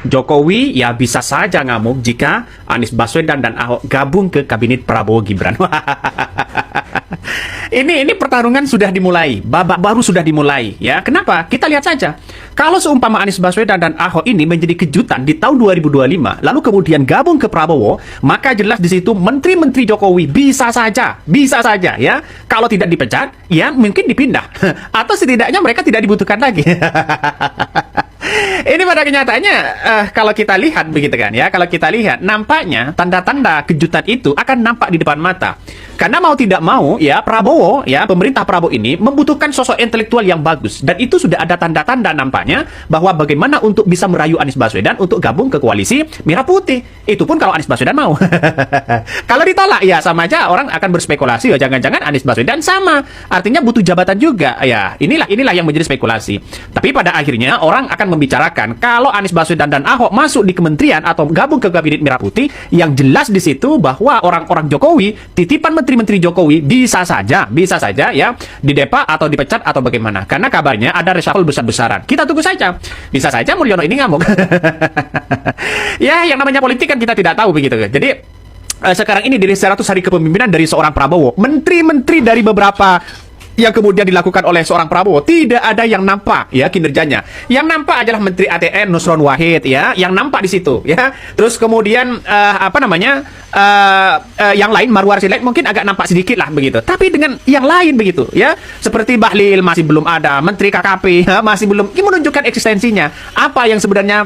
Jokowi ya bisa saja ngamuk jika Anies Baswedan dan Ahok gabung ke kabinet Prabowo Gibran. Ini pertarungan sudah dimulai, babak baru sudah dimulai ya. Kenapa? Kita lihat saja. Kalau seumpama Anies Baswedan dan Ahok ini menjadi kejutan di tahun 2025, lalu kemudian gabung ke Prabowo, maka jelas di situ menteri-menteri Jokowi bisa saja ya. Kalau tidak dipecat, ya mungkin dipindah atau setidaknya mereka tidak dibutuhkan lagi. Ini pada kenyataannya kalau kita lihat begitu kan ya, kalau kita lihat nampaknya tanda-tanda kejutan itu akan nampak di depan mata. Karena mau tidak mau ya Prabowo ya, pemerintah Prabowo ini membutuhkan sosok intelektual yang bagus, dan itu sudah ada tanda-tanda nampaknya bahwa bagaimana untuk bisa merayu Anies Baswedan untuk gabung ke koalisi Merah Putih. Itu pun kalau Anies Baswedan mau. Kalau ditolak ya sama aja orang akan berspekulasi, ya jangan-jangan Anies Baswedan sama. Artinya butuh jabatan juga. Ya, inilah yang menjadi spekulasi. Tapi pada akhirnya orang akan membicarakan kalau Anies Baswedan dan Ahok masuk di kementerian atau gabung ke kabinet Merah Putih, yang jelas di situ bahwa orang-orang Jokowi, titipan menteri Jokowi bisa saja ya didepak atau dipecat atau bagaimana. Karena kabarnya ada reshuffle besar-besaran. Kita tunggu saja. Bisa saja Mulyono ini ngamuk. Ya, yang namanya politik kan kita tidak tahu begitu. Jadi sekarang ini dari 100 hari kepemimpinan dari seorang Prabowo, menteri-menteri dari beberapa yang kemudian dilakukan oleh seorang Prabowo, tidak ada yang nampak ya kinerjanya. Yang nampak adalah Menteri ATN Nusron Wahid ya, yang nampak di situ ya. Terus kemudian yang lain Marwar Sirait mungkin agak nampak sedikit lah begitu. Tapi dengan yang lain begitu ya, seperti Bahlil masih belum ada, Menteri KKP masih belum menunjukkan eksistensinya. Apa yang sebenarnya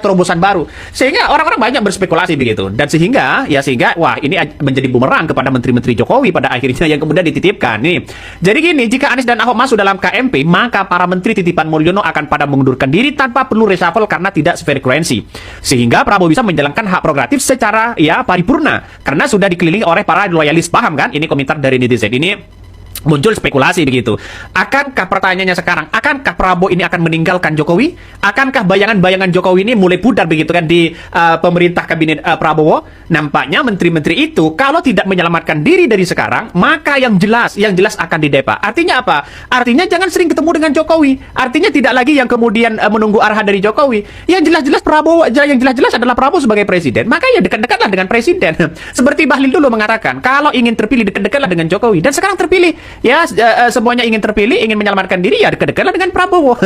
terobosan baru. Sehingga orang-orang banyak berspekulasi begitu. Dan sehingga wah ini menjadi bumerang kepada menteri-menteri Jokowi pada akhirnya yang kemudian dititipkan nih. Jadi gini, jika Anies dan Ahok masuk dalam KMP, maka para menteri titipan Mulyono akan pada mengundurkan diri tanpa perlu reshuffle karena tidak sefrekuensi. Sehingga Prabowo bisa menjalankan hak prerogatif secara ya paripurna karena sudah dikelilingi oleh para loyalis, paham kan? Ini komentar dari netizen ini. Muncul spekulasi begitu. Akankah pertanyaannya sekarang, akankah Prabowo ini akan meninggalkan Jokowi? Akankah bayangan-bayangan Jokowi ini mulai pudar begitu kan di pemerintah kabinet Prabowo? Nampaknya menteri-menteri itu kalau tidak menyelamatkan diri dari sekarang, maka yang jelas akan didepak. Artinya apa? Artinya jangan sering ketemu dengan Jokowi. Artinya tidak lagi yang kemudian menunggu arahan dari Jokowi. Yang jelas-jelas Prabowo, yang jelas-jelas adalah Prabowo sebagai presiden. Maka ya dekat-dekatlah dengan presiden. Seperti Bahlil dulu mengatakan, kalau ingin terpilih dekat-dekatlah dengan Jokowi. Dan sekarang terpilih. Ya, semuanya ingin terpilih, ingin menyelamatkan diri, ya dekat-dekatlah dengan Prabowo.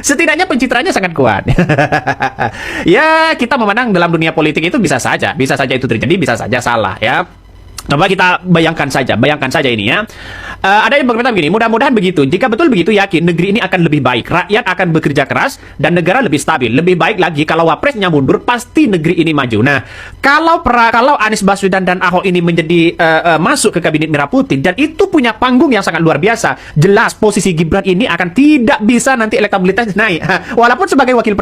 Setidaknya pencitraannya sangat kuat. Ya, kita memandang dalam dunia politik itu bisa saja itu terjadi, bisa saja salah ya. Coba kita bayangkan saja ini ya. Ada yang berkomentar begini, mudah-mudahan begitu. Jika betul begitu, yakin negeri ini akan lebih baik. Rakyat akan bekerja keras dan negara lebih stabil. Lebih baik lagi kalau wapresnya mundur, pasti negeri ini maju. Nah, kalau Anies Baswedan dan Ahok ini menjadi masuk ke kabinet Merah Putih dan itu punya panggung yang sangat luar biasa, jelas posisi Gibran ini akan tidak bisa nanti elektabilitas naik. Walaupun sebagai wakil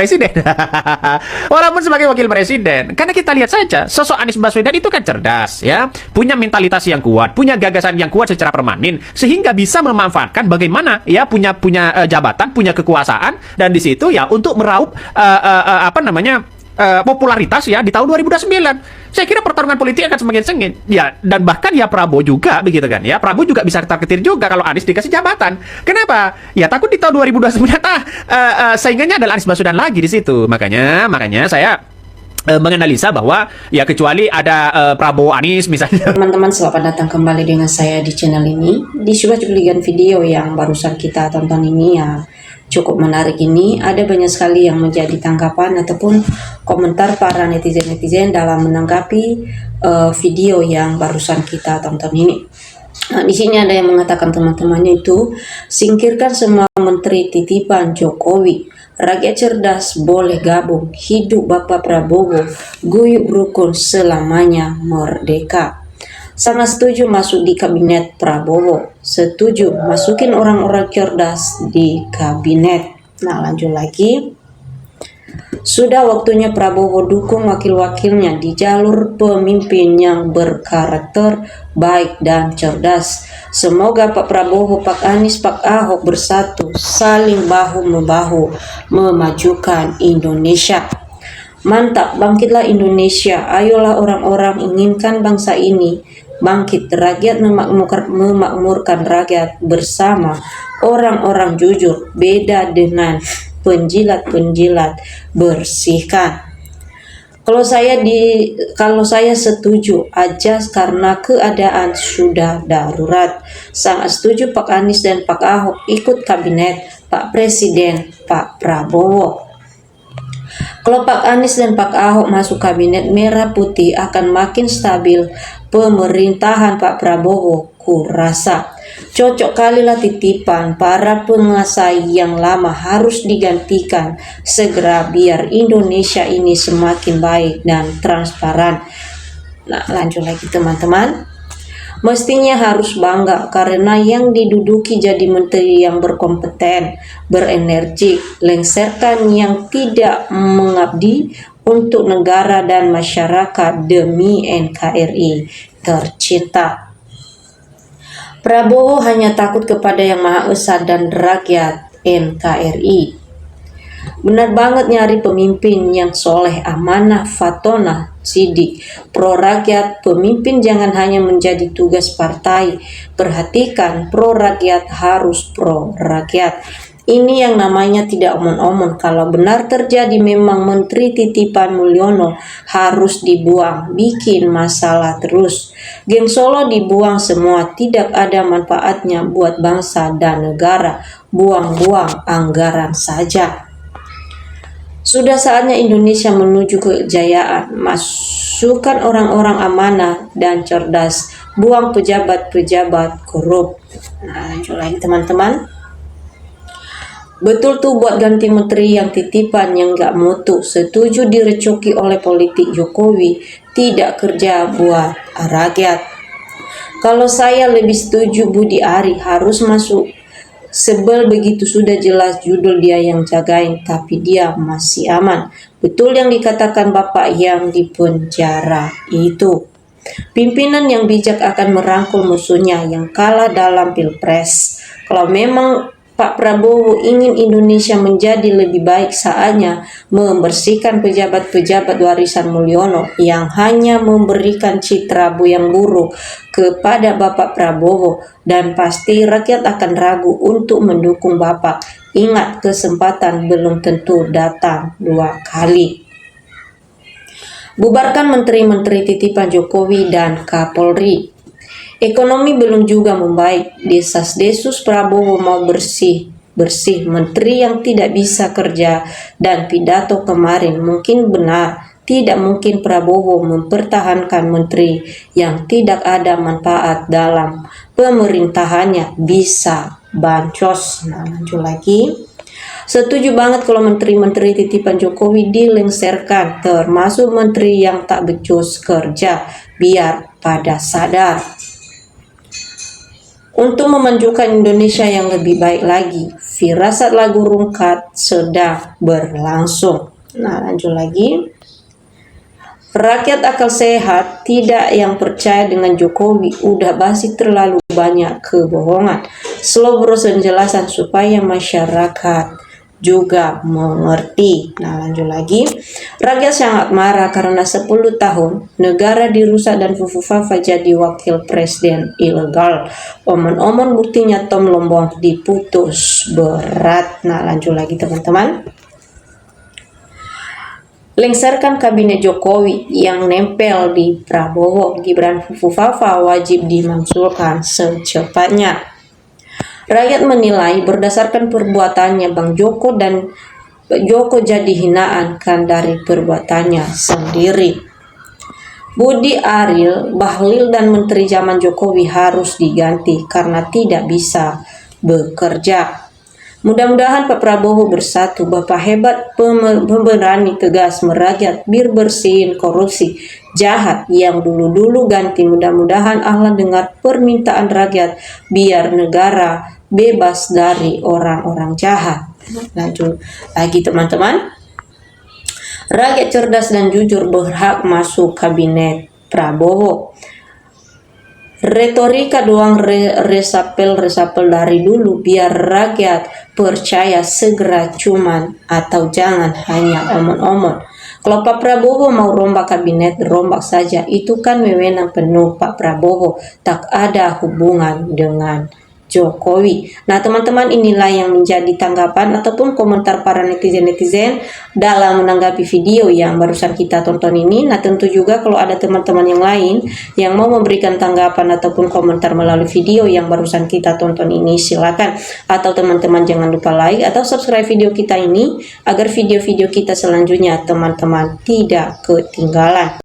presiden. Karena kita lihat saja, sosok Anies Baswedan itu kan cerdas ya, punya mentalitas yang kuat, punya gagasan yang kuat secara permanen, sehingga bisa memanfaatkan bagaimana ya punya jabatan, punya kekuasaan, dan di situ ya untuk meraup popularitas ya di tahun 2029. Saya kira pertarungan politik akan semakin sengit ya, dan bahkan ya Prabowo juga begitu kan ya, Prabowo juga bisa ketar-ketir juga kalau Anies dikasih jabatan. Kenapa? Ya takut di tahun 2029 saingannya adalah Anies Baswedan lagi di situ. Makanya saya menganalisa bahwa ya kecuali ada Prabowo Anies misalnya. Teman-teman, selamat datang kembali dengan saya di channel ini. Di sebuah cuplikan video yang barusan kita tonton ini ya cukup menarik ini, ada banyak sekali yang menjadi tanggapan ataupun komentar para netizen-netizen dalam menanggapi video yang barusan kita tonton ini. Nah, di sini ada yang mengatakan teman-temannya itu, singkirkan semua menteri titipan Jokowi. Rakyat cerdas boleh gabung, hidup Bapak Prabowo, guyup rukun selamanya merdeka. Sangat setuju masuk di kabinet Prabowo, setuju masukin orang-orang cerdas di kabinet. Nah, lanjut lagi. Sudah waktunya Prabowo dukung wakil-wakilnya di jalur pemimpin yang berkarakter baik dan cerdas. Semoga Pak Prabowo, Pak Anies, Pak Ahok bersatu, saling bahu-membahu memajukan Indonesia. Mantap, bangkitlah Indonesia. Ayolah orang-orang, inginkan bangsa ini bangkit. Rakyat memakmurkan rakyat bersama orang-orang jujur. Beda dengan penjilat-penjilat bersihkan. Kalau saya setuju aja karena keadaan sudah darurat. Sangat setuju Pak Anies dan Pak Ahok ikut kabinet Pak Presiden Pak Prabowo. Kalau Pak Anies dan Pak Ahok masuk kabinet merah putih akan makin stabil pemerintahan Pak Prabowo. Kurasa cocok kalilah titipan para penguasai yang lama harus digantikan segera biar Indonesia ini semakin baik dan transparan. Nah, lanjut lagi teman-teman. Mestinya harus bangga karena yang diduduki jadi menteri yang berkompeten, berenergi, lengserkan yang tidak mengabdi untuk negara dan masyarakat demi NKRI tercinta. Prabowo hanya takut kepada Yang Maha Esa dan rakyat NKRI. Benar banget nyari pemimpin yang soleh, amanah, fatonah, sidik, pro rakyat. Pemimpin jangan hanya menjadi tugas partai. Perhatikan, pro rakyat harus pro rakyat. Ini yang namanya tidak omon-omon. Kalau benar terjadi memang Menteri Titipan Mulyono harus dibuang, bikin masalah terus. Geng Solo dibuang semua, tidak ada manfaatnya buat bangsa dan negara. Buang-buang anggaran saja. Sudah saatnya Indonesia menuju kejayaan. Masukkan orang-orang amanah dan cerdas. Buang pejabat-pejabat korup. Nah, lanjut lagi teman-teman. Betul tuh buat ganti menteri yang titipan yang gak mutu. Setuju direcoki oleh politik Jokowi. Tidak kerja buat rakyat. Kalau saya lebih setuju Budi Ari harus masuk. Sebel begitu sudah jelas judul dia yang jagain, tapi dia masih aman. Betul yang dikatakan Bapak yang di penjara itu. Pimpinan yang bijak akan merangkul musuhnya yang kalah dalam pilpres. Kalau memang Pak Prabowo ingin Indonesia menjadi lebih baik, saatnya membersihkan pejabat-pejabat warisan Mulyono yang hanya memberikan citra yang buruk kepada Bapak Prabowo, dan pasti rakyat akan ragu untuk mendukung Bapak. Ingat, kesempatan belum tentu datang dua kali. Bubarkan menteri-menteri titipan Jokowi dan Kapolri. Ekonomi belum juga membaik. Desas-desus Prabowo mau bersih menteri yang tidak bisa kerja, dan pidato kemarin mungkin benar. Tidak mungkin Prabowo mempertahankan menteri yang tidak ada manfaat dalam pemerintahannya, bisa bancos. Nah, lanjut lagi. Setuju banget kalau menteri-menteri titipan Jokowi dilengserkan, termasuk menteri yang tak becus kerja, biar pada sadar. Untuk memajukan Indonesia yang lebih baik lagi, firasat lagu rungkat sedang berlangsung. Nah, lanjut lagi. Rakyat akal sehat tidak yang percaya dengan Jokowi, udah basi terlalu banyak kebohongan. Slow penjelasan supaya masyarakat juga mengerti. Nah, lanjut lagi. Rakyat sangat marah karena 10 tahun negara dirusak dan Fufu Fafa jadi wakil presiden ilegal. Omon-omon buktinya Tom Lombong diputus berat. Nah, lanjut lagi teman-teman. Lengserkan kabinet Jokowi yang nempel di Prabowo. Gibran Fufu Fafa wajib dimansulkan secepatnya. Rakyat menilai berdasarkan perbuatannya Bang Joko, dan Joko jadi hinaan kan dari perbuatannya sendiri. Budi Ari, Bahlil dan menteri zaman Jokowi harus diganti karena tidak bisa bekerja. Mudah-mudahan Pak Prabowo bersatu. Bapak hebat, pemberani, tegas, merakyat, bir bersihin korupsi jahat yang dulu-dulu ganti. Mudah-mudahan Allah dengar permintaan rakyat biar negara bebas dari orang-orang jahat. Lanjut lagi teman-teman. Rakyat cerdas dan jujur berhak masuk kabinet Prabowo. Retorika doang, resapel dari dulu biar rakyat percaya segera, cuman atau jangan hanya omon-omon. Kalau Pak Prabowo mau rombak kabinet, rombak saja, itu kan wewenang penuh Pak Prabowo, tak ada hubungan dengan Jokowi. Nah, teman-teman, inilah yang menjadi tanggapan ataupun komentar para netizen-netizen dalam menanggapi video yang barusan kita tonton ini. Nah, tentu juga kalau ada teman-teman yang lain yang mau memberikan tanggapan ataupun komentar melalui video yang barusan kita tonton ini, silakan. Atau teman-teman jangan lupa like atau subscribe video kita ini agar video-video kita selanjutnya teman-teman tidak ketinggalan.